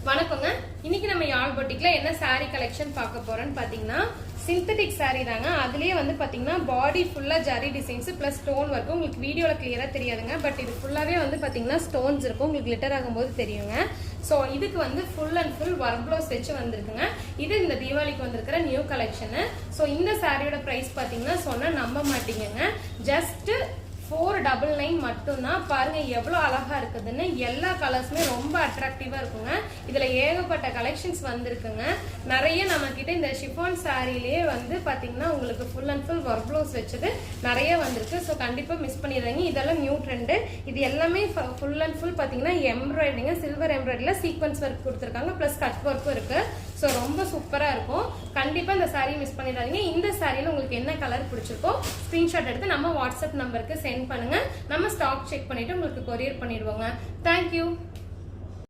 வணக்கங்க. இன்னைக்கு நம்ம யாழ் பொட்டிக்ல என்ன saree கலெக்ஷன் பார்க்க போறோம்னு பாத்தீங்கன்னா சிந்தட்டிக் saree தாங்க. அதுலயே வந்து பாத்தீங்கன்னா பாடி ஃபுல்லா zari designs plus stone work. உங்களுக்கு வீடியோல கிளியரா தெரியாதுங்க, பட் இது ஃபுல்லாவே வந்து பாத்தீங்கன்னா ஸ்டோன்ஸ் இருக்கும். உங்களுக்கு கிளிட்டர் ஆகும்போது தெரியுங்க. ஸோ இதுக்கு வந்து full and full work blouse வச்சு வந்திருக்குங்க. இது இந்த தீபாவளிக்கு வந்திருக்கிற நியூ கலெக்ஷனு. ஸோ இந்த சாரியோட ப்ரைஸ் பாத்தீங்கன்னா சொன்னா நம்ப மாட்டீங்க, ஜஸ்ட் 499 மட்டும்தான். பாருங்க எவ்வளவு அழகா இருக்குதுன்னு. எல்லா கலர்ஸுமே ரொம்ப அட்ராக்டிவா இருக்குங்க. இதுல ஏகப்பட்ட கலெக்ஷன்ஸ் வந்திருக்குங்க. நிறைய நம்ம கிட்ட இந்த ஷிஃபான் சாரிலேயே வந்து பாத்தீங்கன்னா உங்களுக்கு full and full work blouse வச்சது நிறைய வந்திருக்கு. ஸோ கண்டிப்பா மிஸ் பண்ணிடுறீங்க. இதெல்லாம் நியூ ட்ரெண்டு. இது எல்லாமே ஃபுல் அண்ட் ஃபுல் பாத்தீங்கன்னா எம்ப்ராய்டரிங்க, சில்வர் எம்ப்ராய்டரியில சீக்வன்ஸ் ஒர்க் கொடுத்துருக்காங்க, பிளஸ் கட் ஒர்க்கும் இருக்கு. ஸோ ரொம்ப சூப்பரா இருக்கும். கண்டிப்பா இந்த சாரீ மிஸ் பண்ணிடாதீங்க. இந்த சாரியில உங்களுக்கு என்ன கலர் பிடிச்சிருக்கோ ஸ்கிரீன்ஷாட் எடுத்து நம்ம வாட்ஸ்அப் நம்பருக்கு சென்ட் பண்ணுங்க. நம்ம ஸ்டாக் செக் பண்ணிட்டு உங்களுக்கு கொரியர் பண்ணிடுவோங்க. தேங்க்யூ.